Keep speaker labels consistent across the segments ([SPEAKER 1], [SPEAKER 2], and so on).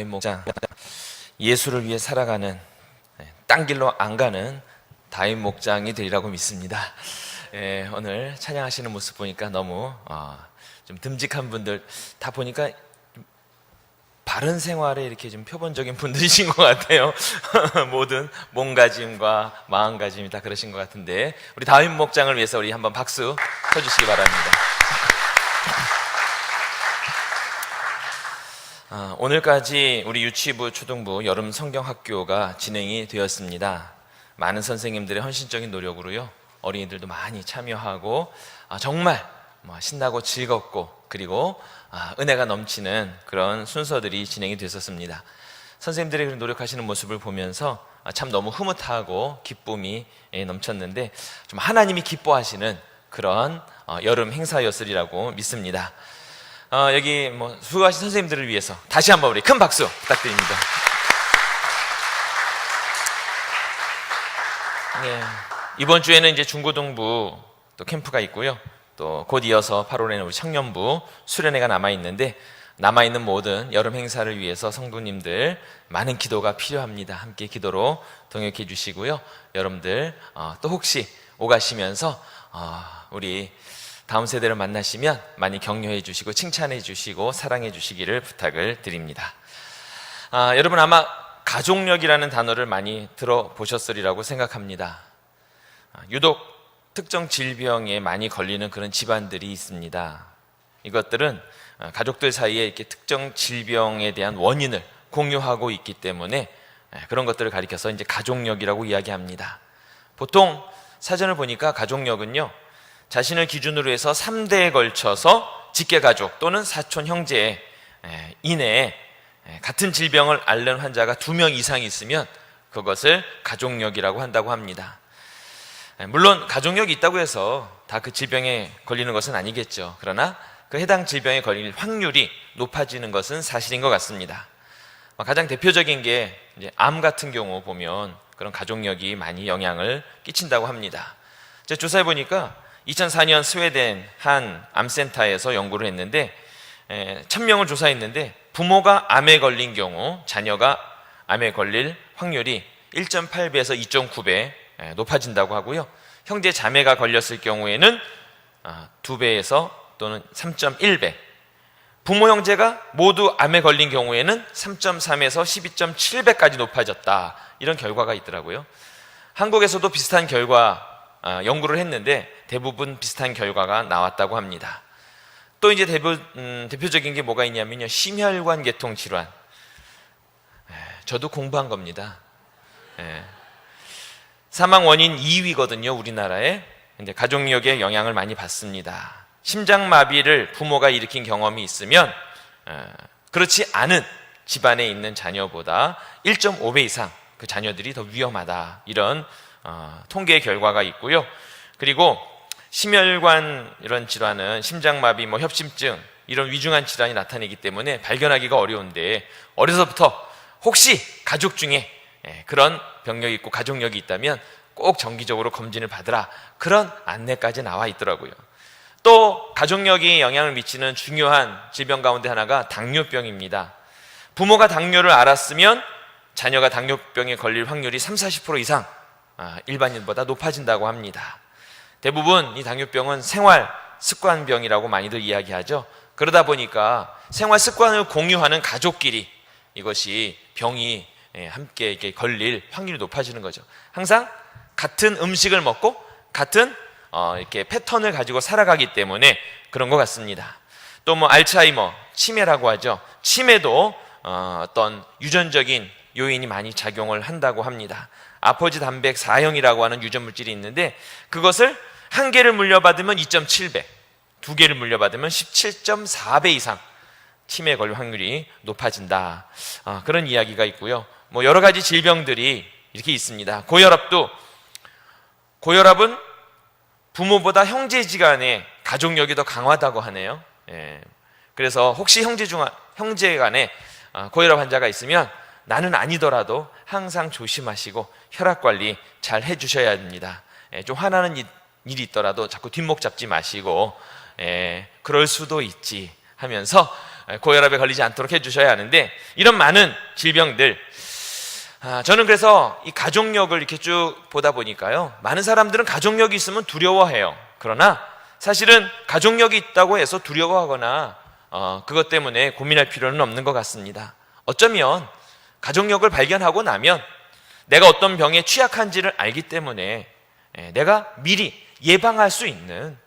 [SPEAKER 1] 목장, 예수를 위해 살아가는, 딴 길로 안 가는 다윗 목장이 되리라고 믿습니다. 오늘 찬양하시는 모습 보니까 너무 좀 듬직한 분들 다 보니까 바른 생활에 이렇게 좀 표본적인 분들이신 것 같아요. 모든 몸가짐과 마음가짐이 다 그러신 것 같은데, 우리 다윗 목장을 위해서 우리 한번 박수 쳐주시기 바랍니다. 오늘까지 우리 유치부, 초등부, 여름 성경학교가 진행이 되었습니다. 많은 선생님들의 헌신적인 노력으로요, 어린이들도 많이 참여하고 정말 신나고 즐겁고, 그리고 은혜가 넘치는 그런 순서들이 진행이 됐었습니다. 선생님들이 그런 노력하시는 모습을 보면서 참 너무 흐뭇하고 기쁨이 넘쳤는데, 좀 하나님이 기뻐하시는 그런 여름 행사였으리라고 믿습니다. 여기 수고하신 선생님들을 위해서 다시 한번 우리 큰 박수 부탁드립니다. 이번 주에는 이제 중고등부 또 캠프가 있고요, 또 곧 이어서 8월에는 우리 청년부 수련회가 남아있는데, 남아있는 모든 여름 행사를 위해서 성도님들 많은 기도가 필요합니다. 함께 기도로 동역해 주시고요, 여러분들 또 혹시 오가시면서 우리 다음 세대를 만나시면 많이 격려해 주시고 칭찬해 주시고 사랑해 주시기를 부탁을 드립니다. 여러분 아마 가족력이라는 단어를 많이 들어보셨으리라고 생각합니다. 유독 특정 질병에 많이 걸리는 그런 집안들이 있습니다. 이것들은 가족들 사이에 이렇게 특정 질병에 대한 원인을 공유하고 있기 때문에 그런 것들을 가리켜서 이제 가족력이라고 이야기합니다. 보통 사전을 보니까 가족력은요, 자신을 기준으로 해서 3대에 걸쳐서 직계가족 또는 사촌 형제 이내에 같은 질병을 앓는 환자가 2명 이상이 있으면 그것을 가족력이라고 한다고 합니다. 물론 가족력이 있다고 해서 다 그 질병에 걸리는 것은 아니겠죠. 그러나 그 해당 질병에 걸릴 확률이 높아지는 것은 사실인 것 같습니다. 가장 대표적인 게 이제 암 같은 경우 보면 그런 가족력이 많이 영향을 끼친다고 합니다. 제가 조사해 보니까 2004년 스웨덴 한 암센터에서 연구를 했는데, 1000명을 조사했는데 부모가 암에 걸린 경우 자녀가 암에 걸릴 확률이 1.8배에서 2.9배 높아진다고 하고요, 형제 자매가 걸렸을 경우에는 2배에서 또는 3.1배, 부모 형제가 모두 암에 걸린 경우에는 3.3에서 12.7배까지 높아졌다, 이런 결과가 있더라고요. 한국에서도 비슷한 결과 연구를 했는데 대부분 비슷한 결과가 나왔다고 합니다. 또 이제 대표적인 게 뭐가 있냐면요, 심혈관 계통 질환. 저도 공부한 겁니다. 사망 원인 2위거든요, 우리나라에. 근데 가족력에 영향을 많이 받습니다. 심장마비를 부모가 일으킨 경험이 있으면 그렇지 않은 집안에 있는 자녀보다 1.5배 이상 그 자녀들이 더 위험하다, 이런 통계 결과가 있고요. 그리고 심혈관 이런 질환은 심장마비, 협심증 이런 위중한 질환이 나타내기 때문에 발견하기가 어려운데, 어려서부터 혹시 가족 중에 그런 병력이 있고 가족력이 있다면 꼭 정기적으로 검진을 받으라, 그런 안내까지 나와 있더라고요. 또 가족력이 영향을 미치는 중요한 질병 가운데 하나가 당뇨병입니다. 부모가 당뇨를 앓았으면 자녀가 당뇨병에 걸릴 확률이 30-40% 이상 일반인보다 높아진다고 합니다. 대부분 이 당뇨병은 생활 습관병이라고 많이들 이야기하죠. 그러다 보니까 생활 습관을 공유하는 가족끼리 이것이 병이 함께 이렇게 걸릴 확률이 높아지는 거죠. 항상 같은 음식을 먹고 같은 이렇게 패턴을 가지고 살아가기 때문에 그런 것 같습니다. 또 알츠하이머, 치매라고 하죠. 치매도 어떤 유전적인 요인이 많이 작용을 한다고 합니다. 아포지 단백 4형이라고 하는 유전 물질이 있는데, 그것을 1개를 물려받으면 2.7배, 2개를 물려받으면 17.4배 이상 치매에 걸릴 확률이 높아진다, 그런 이야기가 있고요. 여러 가지 질병들이 이렇게 있습니다. 고혈압은 부모보다 형제지간에 가족력이 더 강하다고 하네요. 그래서 혹시 형제 간에 고혈압 환자가 있으면 나는 아니더라도 항상 조심하시고 혈압관리 잘 해주셔야 됩니다. 좀 화나는 일이 있더라도 자꾸 뒷목 잡지 마시고, 그럴 수도 있지 하면서 고혈압에 걸리지 않도록 해주셔야 하는데, 이런 많은 질병들, 저는 그래서 이 가족력을 이렇게 쭉 보다 보니까요, 많은 사람들은 가족력이 있으면 두려워해요. 그러나 사실은 가족력이 있다고 해서 두려워하거나 그것 때문에 고민할 필요는 없는 것 같습니다. 어쩌면 가족력을 발견하고 나면 내가 어떤 병에 취약한지를 알기 때문에 내가 미리 예방할 수 있는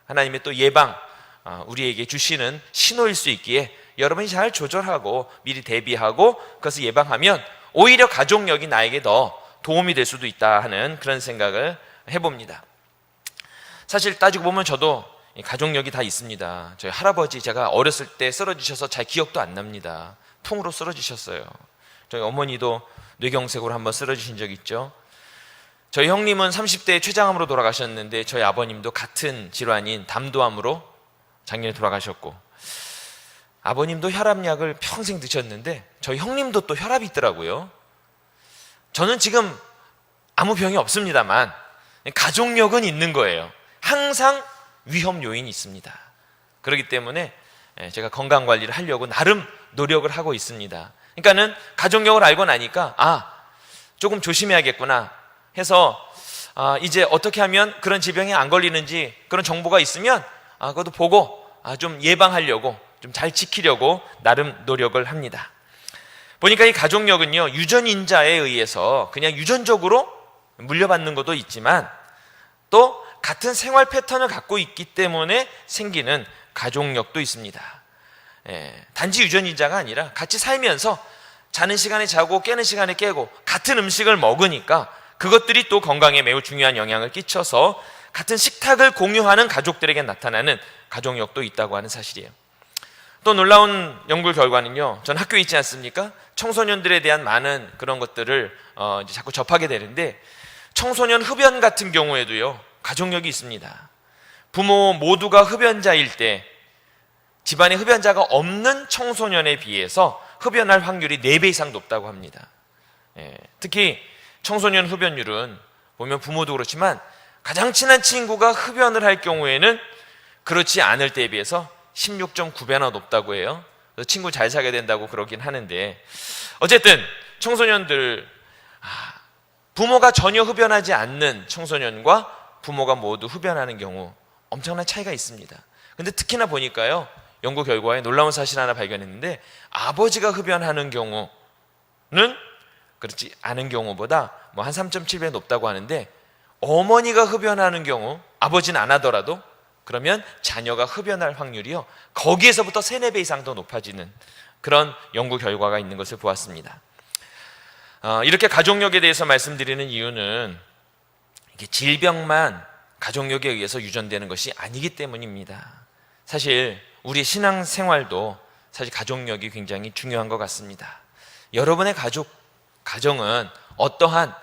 [SPEAKER 1] 하나님의 또 예방, 우리에게 주시는 신호일 수 있기에 여러분이 잘 조절하고 미리 대비하고 그것을 예방하면 오히려 가족력이 나에게 더 도움이 될 수도 있다 하는 그런 생각을 해봅니다. 사실 따지고 보면 저도 가족력이 다 있습니다. 저희 할아버지, 제가 어렸을 때 쓰러지셔서 잘 기억도 안 납니다. 풍으로 쓰러지셨어요. 저희 어머니도 뇌경색으로 한번 쓰러지신 적 있죠. 저희 형님은 30대에 췌장암으로 돌아가셨는데, 저희 아버님도 같은 질환인 담도암으로 작년에 돌아가셨고, 아버님도 혈압약을 평생 드셨는데 저희 형님도 또 혈압이 있더라고요. 저는 지금 아무 병이 없습니다만 가족력은 있는 거예요. 항상 위험 요인이 있습니다. 그렇기 때문에 제가 건강관리를 하려고 나름 노력을 하고 있습니다. 그러니까는 가족력을 알고 나니까 조금 조심해야겠구나 해서 이제 어떻게 하면 그런 질병에 안 걸리는지 그런 정보가 있으면 그것도 보고 좀 예방하려고, 좀 잘 지키려고 나름 노력을 합니다. 보니까 이 가족력은요, 유전인자에 의해서 그냥 유전적으로 물려받는 것도 있지만 또 같은 생활 패턴을 갖고 있기 때문에 생기는 가족력도 있습니다. 단지 유전인자가 아니라 같이 살면서 자는 시간에 자고 깨는 시간에 깨고 같은 음식을 먹으니까 그것들이 또 건강에 매우 중요한 영향을 끼쳐서 같은 식탁을 공유하는 가족들에게 나타나는 가족력도 있다고 하는 사실이에요. 또 놀라운 연구 결과는요, 전 학교에 있지 않습니까? 청소년들에 대한 많은 그런 것들을 이제 자꾸 접하게 되는데, 청소년 흡연 같은 경우에도요, 가족력이 있습니다. 부모 모두가 흡연자일 때 집안에 흡연자가 없는 청소년에 비해서 흡연할 확률이 4배 이상 높다고 합니다. 특히 청소년 흡연율은 보면 부모도 그렇지만 가장 친한 친구가 흡연을 할 경우에는 그렇지 않을 때에 비해서 16.9배나 높다고 해요. 그래서 친구 잘 사게 된다고 그러긴 하는데, 어쨌든 청소년들, 부모가 전혀 흡연하지 않는 청소년과 부모가 모두 흡연하는 경우 엄청난 차이가 있습니다. 근데 특히나 보니까요, 연구 결과에 놀라운 사실 하나 발견했는데, 아버지가 흡연하는 경우는 그렇지 않은 경우보다 한 3.7배 높다고 하는데, 어머니가 흡연하는 경우, 아버지는 안 하더라도 그러면 자녀가 흡연할 확률이요, 거기에서부터 3, 4배 이상 더 높아지는 그런 연구 결과가 있는 것을 보았습니다. 이렇게 가족력에 대해서 말씀드리는 이유는 이게 질병만 가족력에 의해서 유전되는 것이 아니기 때문입니다. 사실 우리 신앙생활도 사실 가족력이 굉장히 중요한 것 같습니다. 여러분의 가정은 어떠한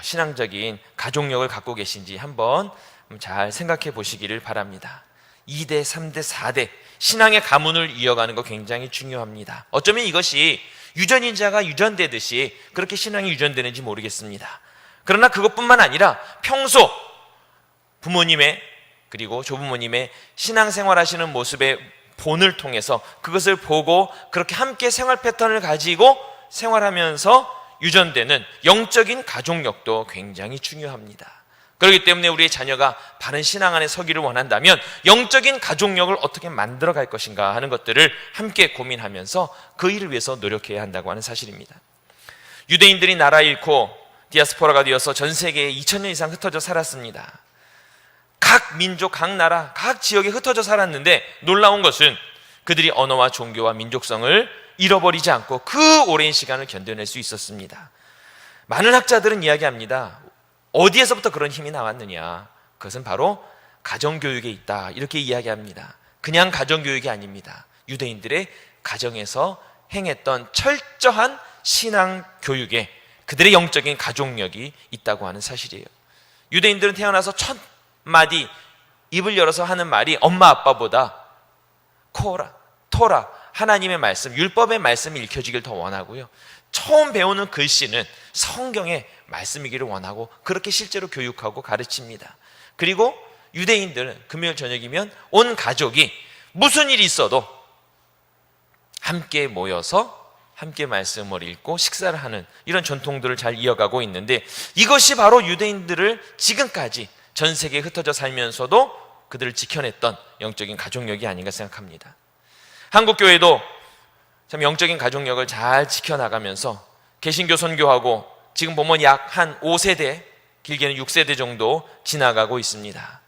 [SPEAKER 1] 신앙적인 가족력을 갖고 계신지 한번 잘 생각해 보시기를 바랍니다. 2대, 3대, 4대 신앙의 가문을 이어가는 거 굉장히 중요합니다. 어쩌면 이것이 유전인자가 유전되듯이 그렇게 신앙이 유전되는지 모르겠습니다. 그러나 그것뿐만 아니라 평소 부모님의 그리고 조부모님의 신앙생활 하시는 모습의 본을 통해서 그것을 보고 그렇게 함께 생활 패턴을 가지고 생활하면서 유전되는 영적인 가족력도 굉장히 중요합니다. 그렇기 때문에 우리의 자녀가 바른 신앙 안에 서기를 원한다면 영적인 가족력을 어떻게 만들어 갈 것인가 하는 것들을 함께 고민하면서 그 일을 위해서 노력해야 한다고 하는 사실입니다. 유대인들이 나라 잃고 디아스포라가 되어서 전 세계에 2000년 이상 흩어져 살았습니다. 각 민족, 각 나라, 각 지역에 흩어져 살았는데 놀라운 것은 그들이 언어와 종교와 민족성을 잃어버리지 않고 그 오랜 시간을 견뎌낼 수 있었습니다. 많은 학자들은 이야기합니다. 어디에서부터 그런 힘이 나왔느냐? 그것은 바로 가정교육에 있다, 이렇게 이야기합니다. 그냥 가정교육이 아닙니다. 유대인들의 가정에서 행했던 철저한 신앙교육에 그들의 영적인 가족력이 있다고 하는 사실이에요. 유대인들은 태어나서 첫 마디 입을 열어서 하는 말이 엄마 아빠보다 토라 하나님의 말씀, 율법의 말씀이 읽혀지길 더 원하고요, 처음 배우는 글씨는 성경의 말씀이기를 원하고 그렇게 실제로 교육하고 가르칩니다. 그리고 유대인들은 금요일 저녁이면 온 가족이 무슨 일이 있어도 함께 모여서 함께 말씀을 읽고 식사를 하는 이런 전통들을 잘 이어가고 있는데, 이것이 바로 유대인들을 지금까지 전 세계에 흩어져 살면서도 그들을 지켜냈던 영적인 가족력이 아닌가 생각합니다. 한국교회도 참 영적인 가족력을 잘 지켜나가면서 개신교 선교하고 지금 보면 약 한 5세대, 길게는 6세대 정도 지나가고 있습니다.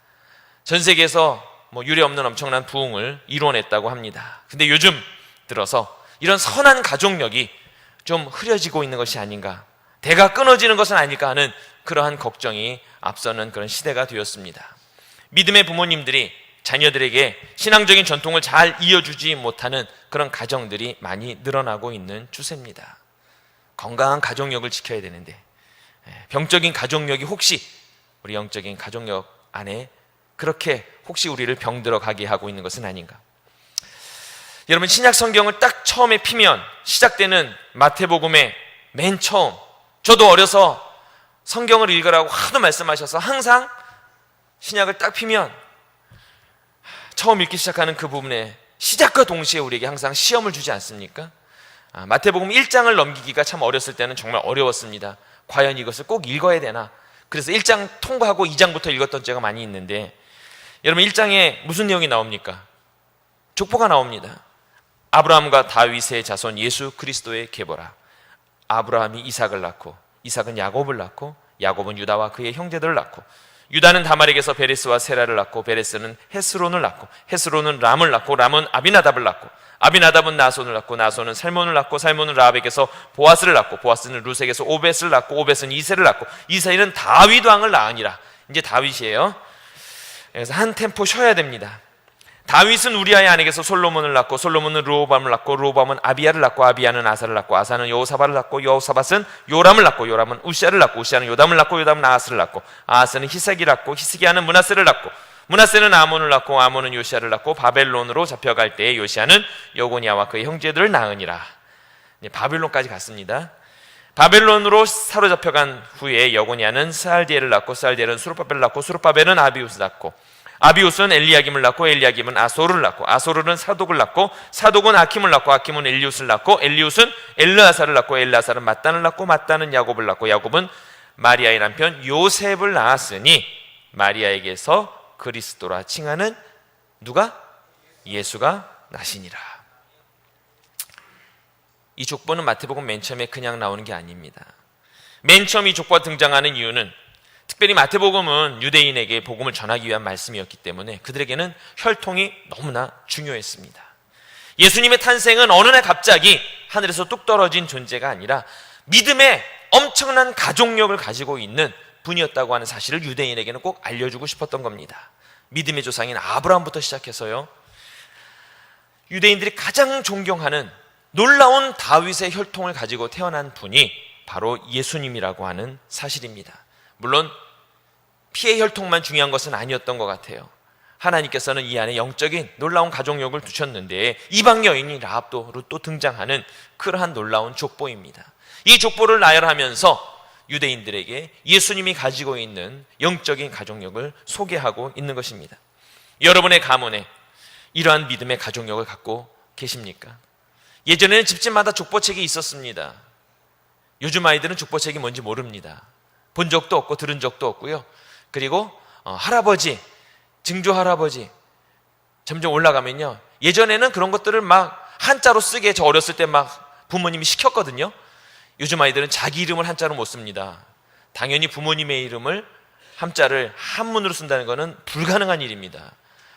[SPEAKER 1] 전 세계에서 유례없는 엄청난 부흥을 이뤄냈다고 합니다. 근데 요즘 들어서 이런 선한 가족력이 좀 흐려지고 있는 것이 아닌가, 대가 끊어지는 것은 아닐까 하는 그러한 걱정이 앞서는 그런 시대가 되었습니다. 믿음의 부모님들이 자녀들에게 신앙적인 전통을 잘 이어주지 못하는 그런 가정들이 많이 늘어나고 있는 추세입니다. 건강한 가족력을 지켜야 되는데 병적인 가족력이 혹시 우리 영적인 가족력 안에 그렇게 혹시 우리를 병들어 가게 하고 있는 것은 아닌가. 여러분, 신약 성경을 딱 처음에 피면 시작되는 마태복음의 맨 처음, 저도 어려서 성경을 읽으라고 하도 말씀하셔서 항상 신약을 딱 피면 처음 읽기 시작하는 그 부분에 시작과 동시에 우리에게 항상 시험을 주지 않습니까? 마태복음 1장을 넘기기가 참 어렸을 때는 정말 어려웠습니다. 과연 이것을 꼭 읽어야 되나? 그래서 1장 통과하고 2장부터 읽었던 때가 많이 있는데, 여러분 1장에 무슨 내용이 나옵니까? 족보가 나옵니다. 아브라함과 다윗의 자손 예수 그리스도의 계보라. 아브라함이 이삭을 낳고, 이삭은 야곱을 낳고, 야곱은 유다와 그의 형제들을 낳고, 유다는 다말에게서 베레스와 세라를 낳고, 베레스는 헤스론을 낳고, 헤스론은 람을 낳고, 람은 아비나답을 낳고, 아비나답은 나손을 낳고, 나손은 살몬을 낳고, 살몬은 라합에게서 보아스를 낳고, 보아스는 루색에서 오벳을 낳고, 오벳은 이새를 낳고, 이새는 다윗 왕을 낳으니라. 이제 다윗이에요. 그래서 한 템포 쉬어야 됩니다. 다윗은 우리아의 아내에게서 솔로몬을 낳고, 솔로몬은 르호밤을 낳고, 르호밤은 아비야를 낳고, 아비야는 아사를 낳고, 아사는 여호사밧을 낳고, 여호사밧은 요람을 낳고, 요람은 우시아를 낳고, 우시아는 요담을 낳고, 요담은 아하스를 낳고, 아하스는 히스기를 낳고, 히스기야는 므낫세를 낳고, 므낫세는 아몬을 낳고, 아몬은 요시아를 낳고, 바벨론으로 잡혀갈 때에 요시아는 여고니아와 그의 형제들을 낳으니라. 바벨론까지 갔습니다. 바벨론으로 사로잡혀간 후에 여고니아는 스알디엘을 낳고, 스알디엘은 수룹바벨을 낳고, 수룹바벨은 아비우스를 낳고, 아비우스는 엘리야김을 낳고, 엘리야김은 아소르를 낳고, 아소르는 사독을 낳고, 사독은 아킴을 낳고, 아킴은 엘리웃을 낳고, 엘리웃은 엘르아사를 낳고, 엘르아사는 mat단을 낳고, mat단은 야곱을 낳고, 야곱은 마리아의 남편 요셉을 낳았으니 마리아에게서 그리스도라 칭하는 누가? 예수가 나시니라. 이 족보는 마태복음 맨 처음에 그냥 나오는 게 아닙니다. 맨 처음 이 족보가 등장하는 이유는 특별히 마태복음은 유대인에게 복음을 전하기 위한 말씀이었기 때문에 그들에게는 혈통이 너무나 중요했습니다. 예수님의 탄생은 어느 날 갑자기 하늘에서 뚝 떨어진 존재가 아니라 믿음의 엄청난 가족력을 가지고 있는 분이었다고 하는 사실을 유대인에게는 꼭 알려주고 싶었던 겁니다. 믿음의 조상인 아브라함부터 시작해서요, 유대인들이 가장 존경하는 놀라운 다윗의 혈통을 가지고 태어난 분이 바로 예수님이라고 하는 사실입니다. 물론 피의 혈통만 중요한 것은 아니었던 것 같아요. 하나님께서는 이 안에 영적인 놀라운 가족력을 두셨는데 이방 여인이 라합도 또 등장하는 그러한 놀라운 족보입니다. 이 족보를 나열하면서 유대인들에게 예수님이 가지고 있는 영적인 가족력을 소개하고 있는 것입니다. 여러분의 가문에 이러한 믿음의 가족력을 갖고 계십니까? 예전에는 집집마다 족보책이 있었습니다. 요즘 아이들은 족보책이 뭔지 모릅니다. 본 적도 없고 들은 적도 없고요. 그리고 할아버지, 증조 할아버지 점점 올라가면요, 예전에는 그런 것들을 막 한자로 쓰게 저 어렸을 때 막 부모님이 시켰거든요. 요즘 아이들은 자기 이름을 한자로 못 씁니다. 당연히 부모님의 이름을 한자를 한문으로 쓴다는 것은 불가능한 일입니다.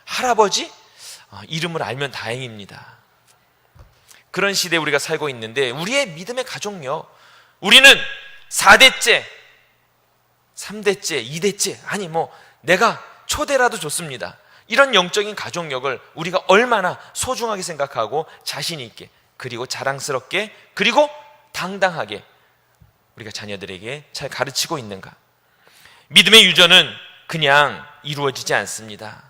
[SPEAKER 1] 할아버지 이름을 알면 다행입니다. 그런 시대에 우리가 살고 있는데 우리의 믿음의 가족력, 우리는 4대째 3대째, 2대째, 아니 내가 초대라도 좋습니다. 이런 영적인 가족력을 우리가 얼마나 소중하게 생각하고 자신 있게, 그리고 자랑스럽게, 그리고 당당하게 우리가 자녀들에게 잘 가르치고 있는가. 믿음의 유전은 그냥 이루어지지 않습니다.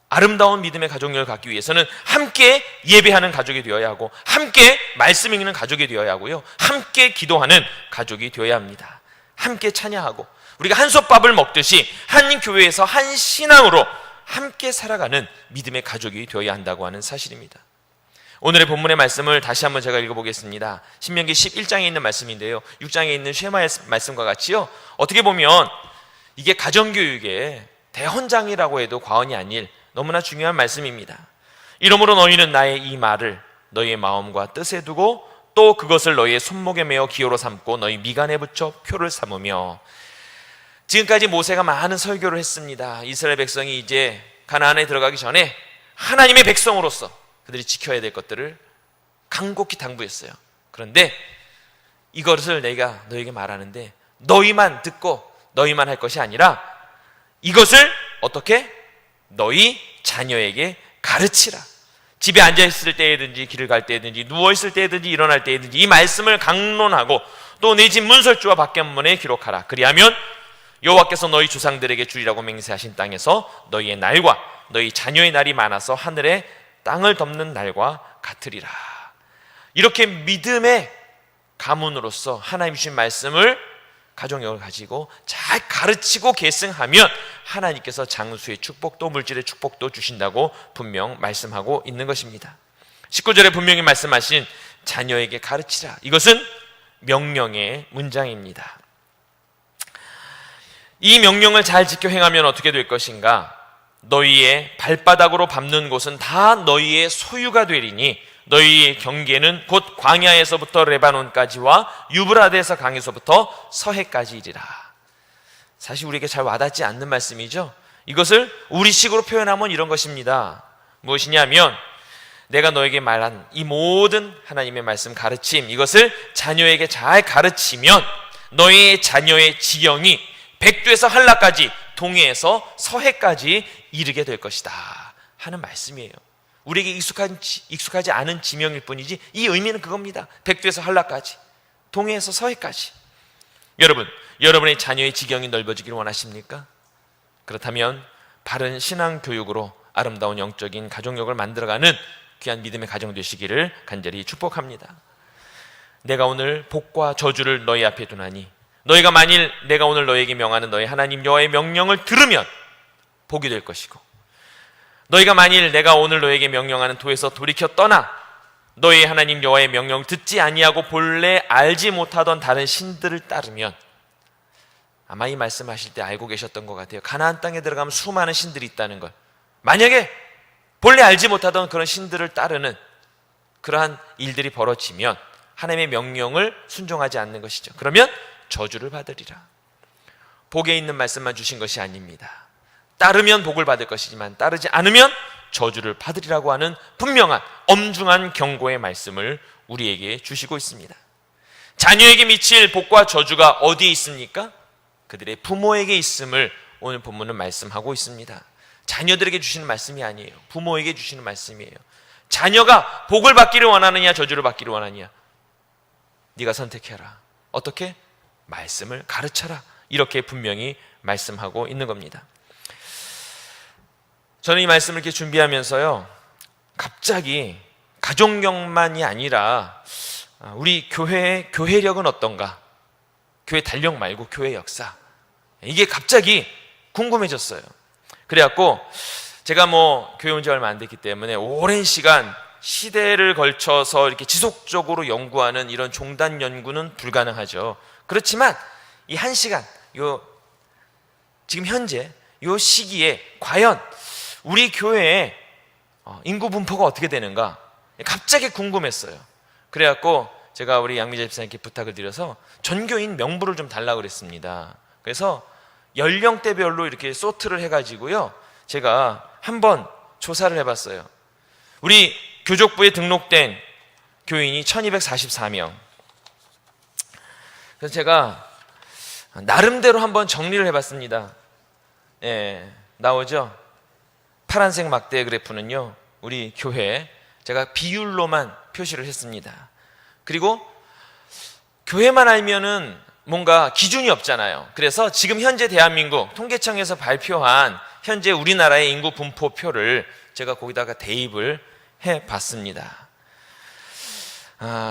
[SPEAKER 1] 아름다운 믿음의 가족력을 갖기 위해서는 함께 예배하는 가족이 되어야 하고, 함께 말씀 읽는 가족이 되어야 하고요, 함께 기도하는 가족이 되어야 합니다. 함께 찬양하고 우리가 한솥밥을 먹듯이 한 교회에서 한 신앙으로 함께 살아가는 믿음의 가족이 되어야 한다고 하는 사실입니다. 오늘의 본문의 말씀을 다시 한번 제가 읽어보겠습니다. 신명기 11장에 있는 말씀인데요, 6장에 있는 쉐마의 말씀과 같이요, 어떻게 보면 이게 가정교육의 대헌장이라고 해도 과언이 아닐 너무나 중요한 말씀입니다. 이러므로 너희는 나의 이 말을 너희의 마음과 뜻에 두고 또 그것을 너희의 손목에 메어 기호로 삼고 너희 미간에 붙여 표를 삼으며. 지금까지 모세가 많은 설교를 했습니다. 이스라엘 백성이 이제 가나안에 들어가기 전에 하나님의 백성으로서 그들이 지켜야 될 것들을 간곡히 당부했어요. 그런데 이것을 내가 너에게 말하는데 너희만 듣고 너희만 할 것이 아니라 이것을 어떻게? 너희 자녀에게 가르치라. 집에 앉아있을 때에든지 길을 갈 때든지 누워있을 때든지 일어날 때든지 이 말씀을 강론하고 또 내 집 문설주와 밖문에 기록하라. 그리하면 여호와께서 너희 조상들에게 주리라고 맹세하신 땅에서 너희의 날과 너희 자녀의 날이 많아서 하늘에 땅을 덮는 날과 같으리라. 이렇게 믿음의 가문으로서 하나님 주신 말씀을 가정력을 가지고 잘 가르치고 계승하면 하나님께서 장수의 축복도 물질의 축복도 주신다고 분명 말씀하고 있는 것입니다. 19절에 분명히 말씀하신 자녀에게 가르치라, 이것은 명령의 문장입니다. 이 명령을 잘 지켜 행하면 어떻게 될 것인가? 너희의 발바닥으로 밟는 곳은 다 너희의 소유가 되리니 너희의 경계는 곧 광야에서부터 레바논까지와 유브라데스 강에서부터 서해까지 이리라. 사실 우리에게 잘 와닿지 않는 말씀이죠. 이것을 우리식으로 표현하면 이런 것입니다. 무엇이냐면 내가 너에게 말한 이 모든 하나님의 말씀 가르침, 이것을 자녀에게 잘 가르치면 너희의 자녀의 지경이 백두에서 한라까지 동해에서 서해까지 이르게 될 것이다 하는 말씀이에요. 우리에게 익숙하지 않은 지명일 뿐이지 이 의미는 그겁니다. 백두에서 한라까지, 동해에서 서해까지. 여러분, 여러분의 자녀의 지경이 넓어지기를 원하십니까? 그렇다면 바른 신앙교육으로 아름다운 영적인 가정력을 만들어가는 귀한 믿음의 가정 되시기를 간절히 축복합니다. 내가 오늘 복과 저주를 너희 앞에 두나니 너희가 만일 내가 오늘 너희에게 명하는 너희 하나님 여호와의 명령을 들으면 복이 될 것이고, 너희가 만일 내가 오늘 너희에게 명령하는 도에서 돌이켜 떠나 너희 하나님 여호와의 명령을 듣지 아니하고 본래 알지 못하던 다른 신들을 따르면, 아마 이 말씀하실 때 알고 계셨던 것 같아요. 가나안 땅에 들어가면 수많은 신들이 있다는 걸. 만약에 본래 알지 못하던 그런 신들을 따르는 그러한 일들이 벌어지면 하나님의 명령을 순종하지 않는 것이죠. 그러면 저주를 받으리라. 복에 있는 말씀만 주신 것이 아닙니다. 따르면 복을 받을 것이지만 따르지 않으면 저주를 받으리라고 하는 분명한 엄중한 경고의 말씀을 우리에게 주시고 있습니다. 자녀에게 미칠 복과 저주가 어디에 있습니까? 그들의 부모에게 있음을 오늘 본문은 말씀하고 있습니다. 자녀들에게 주시는 말씀이 아니에요. 부모에게 주시는 말씀이에요. 자녀가 복을 받기를 원하느냐 저주를 받기를 원하느냐, 네가 선택해라. 어떻게? 말씀을 가르쳐라. 이렇게 분명히 말씀하고 있는 겁니다. 저는 이 말씀을 이렇게 준비하면서요, 갑자기 가족력만이 아니라 우리 교회의 교회력은 어떤가? 교회 달력 말고 교회 역사, 이게 갑자기 궁금해졌어요. 그래갖고 제가 교회 온 지 얼마 안 됐기 때문에 오랜 시간 시대를 걸쳐서 이렇게 지속적으로 연구하는 이런 종단 연구는 불가능하죠. 그렇지만 이 한 시간, 지금 현재 이 시기에 과연 우리 교회의 인구 분포가 어떻게 되는가 갑자기 궁금했어요. 그래갖고 제가 우리 양미자 집사님께 부탁을 드려서 전교인 명부를 좀 달라고 그랬습니다. 그래서 연령대별로 이렇게 소트를 해가지고요, 제가 한번 조사를 해봤어요. 우리 교족부에 등록된 교인이 1244명. 그래서 제가 나름대로 한번 정리를 해봤습니다. 나오죠? 파란색 막대 그래프는요, 우리 교회 제가 비율로만 표시를 했습니다. 그리고 교회만 알면은 뭔가 기준이 없잖아요. 그래서 지금 현재 대한민국 통계청에서 발표한 현재 우리나라의 인구 분포표를 제가 거기다가 대입을 해봤습니다.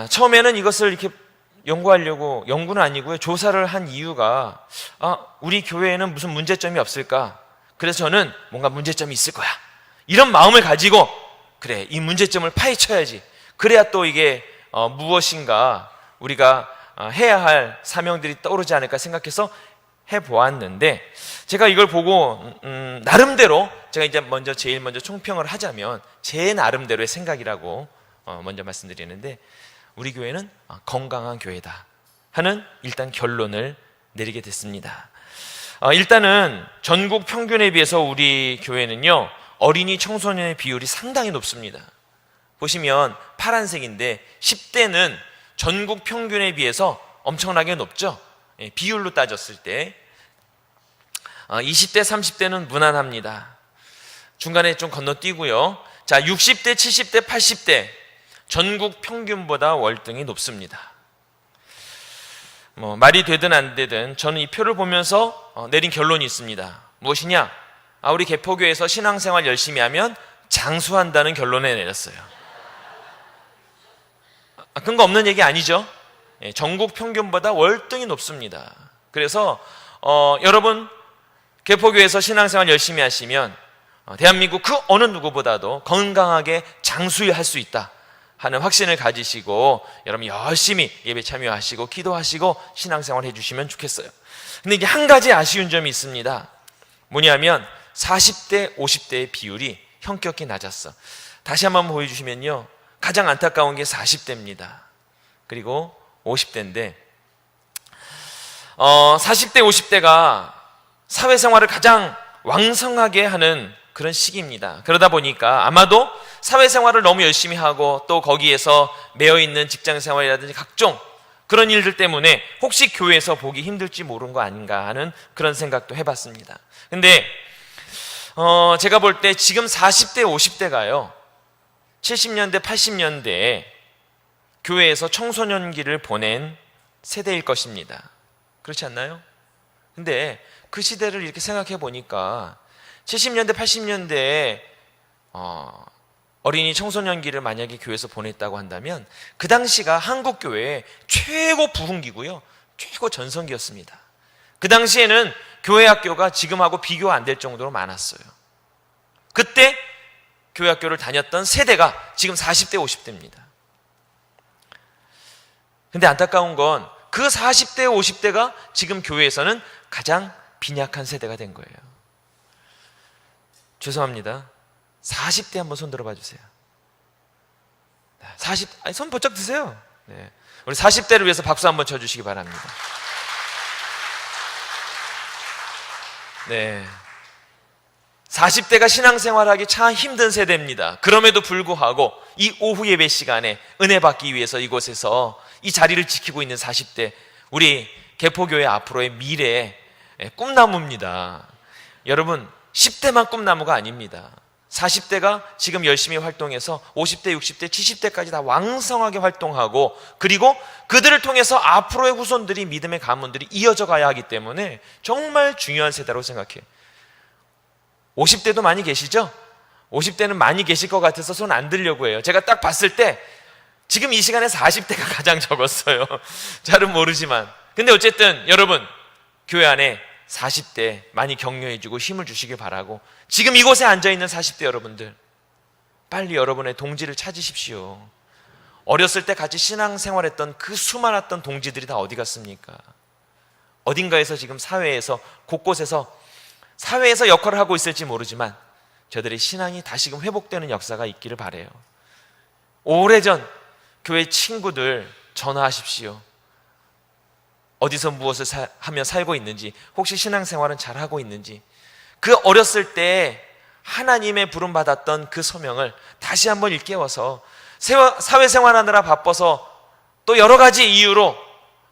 [SPEAKER 1] 처음에는 이것을 이렇게 연구하려고, 연구는 아니고요, 조사를 한 이유가 우리 교회에는 무슨 문제점이 없을까? 그래서 저는 뭔가 문제점이 있을 거야, 이런 마음을 가지고 그래, 이 문제점을 파헤쳐야지. 그래야 또 이게 무엇인가 우리가 해야 할 사명들이 떠오르지 않을까 생각해서 해보았는데, 제가 이걸 보고 나름대로 제가 이제 제일 먼저 총평을 하자면 제 나름대로의 생각이라고 먼저 말씀드리는데, 우리 교회는 건강한 교회다 하는 일단 결론을 내리게 됐습니다. 일단은 전국 평균에 비해서 우리 교회는요, 어린이 청소년의 비율이 상당히 높습니다. 보시면 파란색인데 10대는 전국 평균에 비해서 엄청나게 높죠. 비율로 따졌을 때 20대, 30대는 무난합니다. 중간에 좀 건너뛰고요. 자, 60대, 70대, 80대 전국 평균보다 월등히 높습니다. 말이 되든 안 되든 저는 이 표를 보면서 내린 결론이 있습니다. 무엇이냐? 우리 개포교회에서 신앙생활 열심히 하면 장수한다는 결론에 내렸어요. 근거 없는 얘기 아니죠? 전국 평균보다 월등히 높습니다. 그래서 여러분 개포교회에서 신앙생활 열심히 하시면 대한민국 그 어느 누구보다도 건강하게 장수할 수 있다 하는 확신을 가지시고 여러분 열심히 예배 참여하시고 기도하시고 신앙생활 해주시면 좋겠어요. 근데 이게 한 가지 아쉬운 점이 있습니다. 뭐냐면 40대 50대의 비율이 현격히 낮았어. 다시 한번 보여주시면요, 가장 안타까운 게 40대입니다 그리고 50대인데 40대 50대가 사회생활을 가장 왕성하게 하는 그런 시기입니다. 그러다 보니까 아마도 사회생활을 너무 열심히 하고 또 거기에서 매여있는 직장생활이라든지 각종 그런 일들 때문에 혹시 교회에서 보기 힘들지 모르는 거 아닌가 하는 그런 생각도 해봤습니다. 근데 제가 볼 때 지금 40대 50대가요 70년대 80년대에 교회에서 청소년기를 보낸 세대일 것입니다. 그렇지 않나요? 근데 그 시대를 이렇게 생각해 보니까 70년대 80년대에 어린이 청소년기를 만약에 교회에서 보냈다고 한다면 그 당시가 한국교회의 최고 부흥기고요, 최고 전성기였습니다. 그 당시에는 교회 학교가 지금하고 비교가 안 될 정도로 많았어요. 그때 교회 학교를 다녔던 세대가 지금 40대 50대입니다 근데 안타까운 건 그 40대 50대가 지금 교회에서는 가장 빈약한 세대가 된 거예요. 죄송합니다. 40대 한번 손 들어봐 주세요. 손 번쩍 드세요. 네. 우리 40대를 위해서 박수 한번 쳐주시기 바랍니다. 네. 40대가 신앙생활하기 참 힘든 세대입니다. 그럼에도 불구하고 이 오후 예배 시간에 은혜 받기 위해서 이곳에서 이 자리를 지키고 있는 40대, 우리 개포교회 앞으로의 미래의 꿈나무입니다. 여러분 10대만 꿈나무가 아닙니다. 40대가 지금 열심히 활동해서 50대, 60대, 70대까지 다 왕성하게 활동하고, 그리고 그들을 통해서 앞으로의 후손들이 믿음의 가문들이 이어져 가야 하기 때문에 정말 중요한 세대라고 생각해요. 50대도 많이 계시죠? 50대는 많이 계실 것 같아서 손 안 들려고 해요. 제가 딱 봤을 때 지금 이 시간에 40대가 가장 적었어요. 잘은 모르지만. 근데 어쨌든 여러분 교회 안에 40대 많이 격려해주고 힘을 주시길 바라고, 지금 이곳에 앉아있는 40대 여러분들 빨리 여러분의 동지를 찾으십시오. 어렸을 때 같이 신앙생활했던 그 수많았던 동지들이 다 어디 갔습니까? 어딘가에서 지금 사회에서 곳곳에서 사회에서 역할을 하고 있을지 모르지만 저들의 신앙이 다시금 회복되는 역사가 있기를 바라요. 오래전 교회 친구들 전화하십시오. 어디서 무엇을 하며 살고 있는지, 혹시 신앙생활은 잘하고 있는지, 그 어렸을 때 하나님의 부름받았던 그 소명을 다시 한번 일깨워서 사회생활하느라 바빠서 또 여러 가지 이유로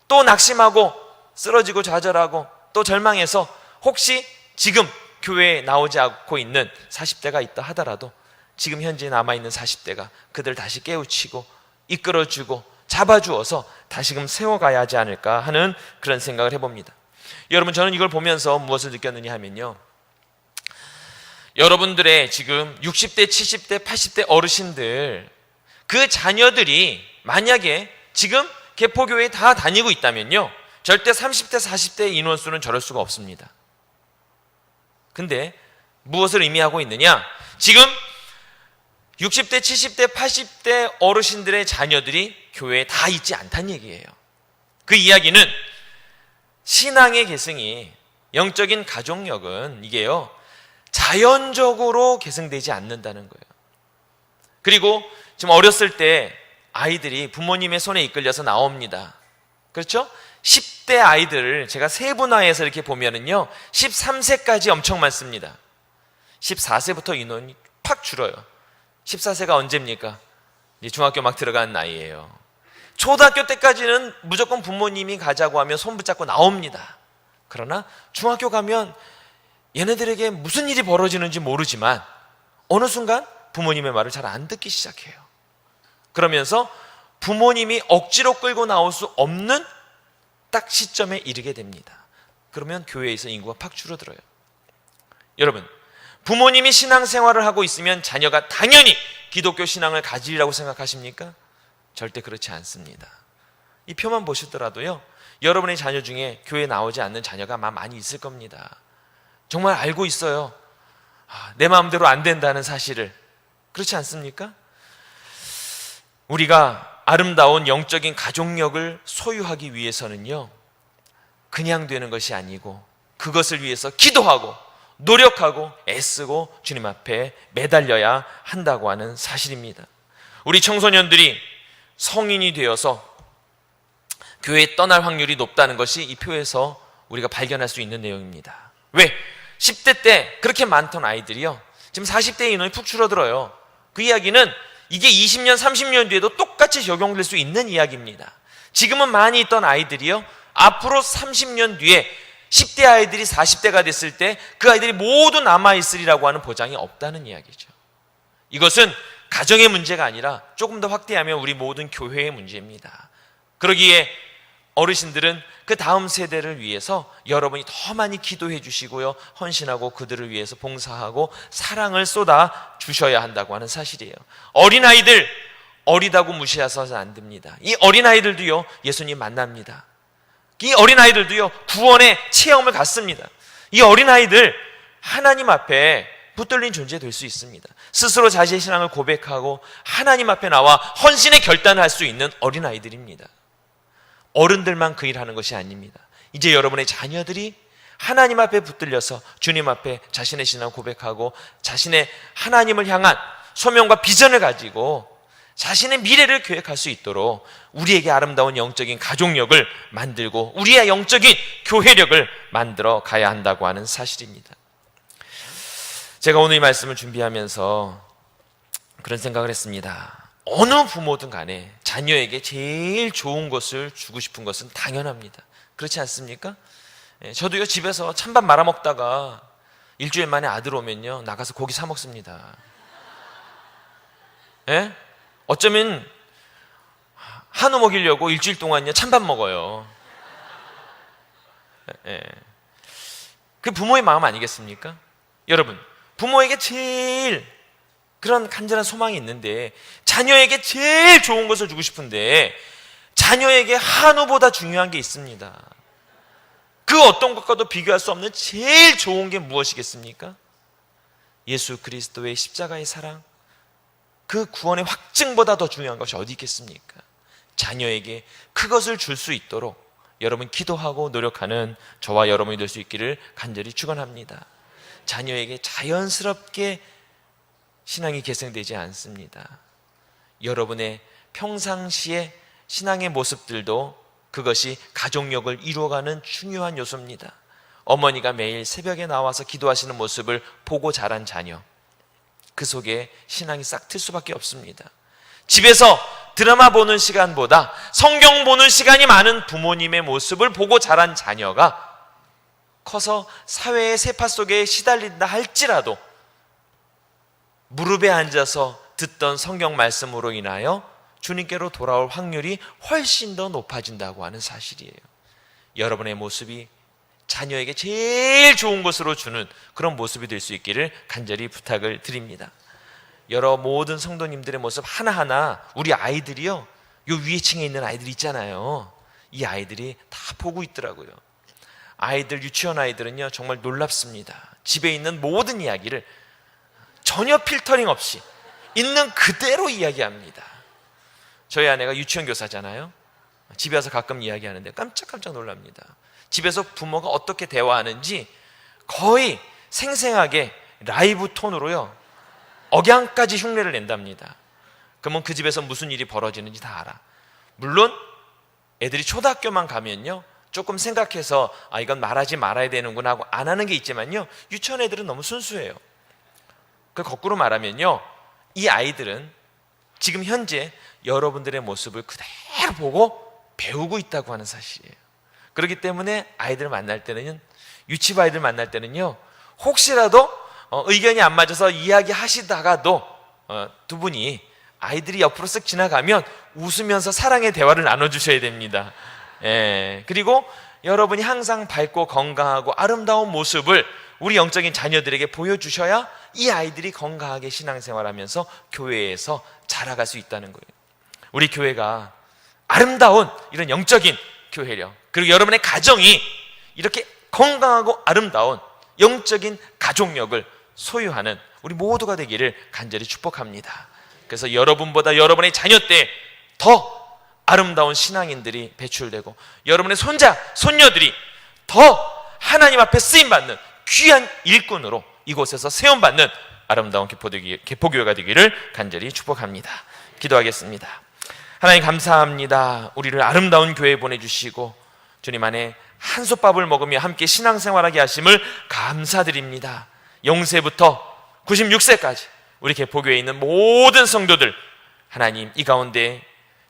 [SPEAKER 1] 또 낙심하고 쓰러지고 좌절하고 또 절망해서 혹시 지금 교회에 나오지 않고 있는 40대가 있다 하더라도 지금 현재 남아있는 40대가 그들 다시 깨우치고 이끌어주고 잡아주어서 다시금 세워가야 하지 않을까 하는 그런 생각을 해봅니다. 여러분 저는 이걸 보면서 무엇을 느꼈느냐 하면요, 여러분들의 지금 60대, 70대, 80대 어르신들 그 자녀들이 만약에 지금 개포교회에 다 다니고 있다면요 절대 30대, 40대 인원수는 저럴 수가 없습니다. 근데 무엇을 의미하고 있느냐, 지금 60대, 70대, 80대 어르신들의 자녀들이 교회에 다 있지 않다는 얘기예요. 그 이야기는 신앙의 계승이, 영적인 가족력은 이게요, 자연적으로 계승되지 않는다는 거예요. 그리고 지금 어렸을 때 아이들이 부모님의 손에 이끌려서 나옵니다. 그렇죠? 10대 아이들을 제가 세분화해서 이렇게 보면은요, 13세까지 엄청 많습니다. 14세부터 인원이 팍 줄어요. 14세가 언제입니까? 이제 중학교 막 들어가는 나이예요. 초등학교 때까지는 무조건 부모님이 가자고 하면 손 붙잡고 나옵니다. 그러나 중학교 가면 얘네들에게 무슨 일이 벌어지는지 모르지만 어느 순간 부모님의 말을 잘 안 듣기 시작해요. 그러면서 부모님이 억지로 끌고 나올 수 없는 딱 시점에 이르게 됩니다. 그러면 교회에서 인구가 팍 줄어들어요. 여러분, 부모님이 신앙생활을 하고 있으면 자녀가 당연히 기독교 신앙을 가지리라고 생각하십니까? 절대 그렇지 않습니다. 이 표만 보시더라도요, 여러분의 자녀 중에 교회에 나오지 않는 자녀가 많이 있을 겁니다. 정말 알고 있어요. 내 마음대로 안 된다는 사실을. 그렇지 않습니까? 우리가 아름다운 영적인 가족력을 소유하기 위해서는요, 그냥 되는 것이 아니고 그것을 위해서 기도하고 노력하고 애쓰고 주님 앞에 매달려야 한다고 하는 사실입니다. 우리 청소년들이 성인이 되어서 교회에 떠날 확률이 높다는 것이 이 표에서 우리가 발견할 수 있는 내용입니다. 왜? 10대 때 그렇게 많던 아이들이요, 지금 40대 인원이 푹 줄어들어요. 그 이야기는 이게 20년, 30년 뒤에도 똑같이 적용될 수 있는 이야기입니다. 지금은 많이 있던 아이들이요, 앞으로 30년 뒤에 10대 아이들이 40대가 됐을 때 그 아이들이 모두 남아있으리라고 하는 보장이 없다는 이야기죠. 이것은 가정의 문제가 아니라 조금 더 확대하면 우리 모든 교회의 문제입니다. 그러기에 어르신들은 그 다음 세대를 위해서 여러분이 더 많이 기도해 주시고요, 헌신하고 그들을 위해서 봉사하고 사랑을 쏟아 주셔야 한다고 하는 사실이에요. 어린아이들, 어리다고 무시하셔서 안 됩니다. 이 어린아이들도요, 예수님 만납니다. 이 어린아이들도요, 구원의 체험을 갖습니다. 이 어린아이들 하나님 앞에 붙들린 존재 될 수 있습니다. 스스로 자신의 신앙을 고백하고 하나님 앞에 나와 헌신의 결단을 할 수 있는 어린아이들입니다. 어른들만 그 일을 하는 것이 아닙니다. 이제 여러분의 자녀들이 하나님 앞에 붙들려서 주님 앞에 자신의 신앙을 고백하고 자신의 하나님을 향한 소명과 비전을 가지고 자신의 미래를 계획할 수 있도록 우리에게 아름다운 영적인 가족력을 만들고 우리의 영적인 교회력을 만들어 가야 한다고 하는 사실입니다. 제가 오늘 이 말씀을 준비하면서 그런 생각을 했습니다. 어느 부모든 간에 자녀에게 제일 좋은 것을 주고 싶은 것은 당연합니다. 그렇지 않습니까? 저도요, 집에서 찬밥 말아먹다가 일주일 만에 아들 오면요, 나가서 고기 사 먹습니다. 예? 어쩌면 한우 먹이려고 일주일 동안요, 찬밥 먹어요. 예. 그 부모의 마음 아니겠습니까? 여러분, 부모에게 제일 그런 간절한 소망이 있는데 자녀에게 제일 좋은 것을 주고 싶은데 자녀에게 한우보다 중요한 게 있습니다. 그 어떤 것과도 비교할 수 없는 제일 좋은 게 무엇이겠습니까? 예수 그리스도의 십자가의 사랑, 그 구원의 확증보다 더 중요한 것이 어디 있겠습니까? 자녀에게 그것을 줄 수 있도록 여러분 기도하고 노력하는 저와 여러분이 될 수 있기를 간절히 축원합니다. 자녀에게 자연스럽게 신앙이 계승되지 않습니다. 여러분의 평상시의 신앙의 모습들도 그것이 가족력을 이루어가는 중요한 요소입니다. 어머니가 매일 새벽에 나와서 기도하시는 모습을 보고 자란 자녀, 그 속에 신앙이 싹 틀 수밖에 없습니다. 집에서 드라마 보는 시간보다 성경 보는 시간이 많은 부모님의 모습을 보고 자란 자녀가 커서 사회의 세파 속에 시달린다 할지라도 무릎에 앉아서 듣던 성경 말씀으로 인하여 주님께로 돌아올 확률이 훨씬 더 높아진다고 하는 사실이에요. 여러분의 모습이 자녀에게 제일 좋은 것으로 주는 그런 모습이 될 수 있기를 간절히 부탁을 드립니다. 여러 모든 성도님들의 모습 하나하나 우리 아이들이요, 요 위에 층에 있는 아이들 있잖아요. 이 아이들이 다 보고 있더라고요. 아이들, 유치원 아이들은요 정말 놀랍습니다. 집에 있는 모든 이야기를 전혀 필터링 없이 있는 그대로 이야기합니다. 저희 아내가 유치원 교사잖아요. 집에 와서 가끔 이야기하는데 깜짝깜짝 놀랍니다. 집에서 부모가 어떻게 대화하는지 거의 생생하게 라이브 톤으로요, 억양까지 흉내를 낸답니다. 그러면 그 집에서 무슨 일이 벌어지는지 다 알아. 물론 애들이 초등학교만 가면요, 조금 생각해서 이건 말하지 말아야 되는구나 하고 안 하는 게 있지만요, 유치원 애들은 너무 순수해요. 그 거꾸로 말하면요, 이 아이들은 지금 현재 여러분들의 모습을 그대로 보고 배우고 있다고 하는 사실이에요. 그렇기 때문에 아이들 만날 때는, 유치부 아이들 만날 때는요, 혹시라도 의견이 안 맞아서 이야기하시다가도 두 분이 아이들이 옆으로 쓱 지나가면 웃으면서 사랑의 대화를 나눠주셔야 됩니다. 예. 그리고 여러분이 항상 밝고 건강하고 아름다운 모습을 우리 영적인 자녀들에게 보여주셔야 이 아이들이 건강하게 신앙생활하면서 교회에서 자라갈 수 있다는 거예요. 우리 교회가 아름다운 이런 영적인 교회력, 그리고 여러분의 가정이 이렇게 건강하고 아름다운 영적인 가족력을 소유하는 우리 모두가 되기를 간절히 축복합니다. 그래서 여러분보다 여러분의 자녀 때 더 아름다운 신앙인들이 배출되고, 여러분의 손자, 손녀들이 더 하나님 앞에 쓰임받는 귀한 일꾼으로 이곳에서 세움받는 아름다운 개포교회가 되기를 간절히 축복합니다. 기도하겠습니다. 하나님 감사합니다. 우리를 아름다운 교회에 보내주시고 주님 안에 한솥밥을 먹으며 함께 신앙생활하게 하심을 감사드립니다. 0세부터 96세까지 우리 개포교회에 있는 모든 성도들, 하나님 이 가운데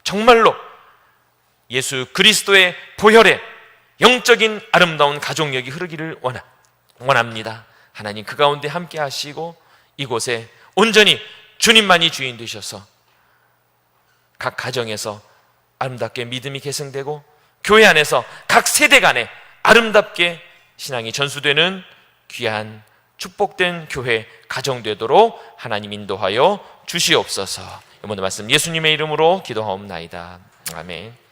[SPEAKER 1] 정말로 예수 그리스도의 보혈에 영적인 아름다운 가족력이 흐르기를 원합니다. 하나님 그 가운데 함께 하시고 이곳에 온전히 주님만이 주인 되셔서 각 가정에서 아름답게 믿음이 계승되고 교회 안에서 각 세대 간에 아름답게 신앙이 전수되는 귀한 축복된 교회 가정 되도록 하나님 인도하여 주시옵소서. 이번 말씀 예수님의 이름으로 기도하옵나이다. 아멘.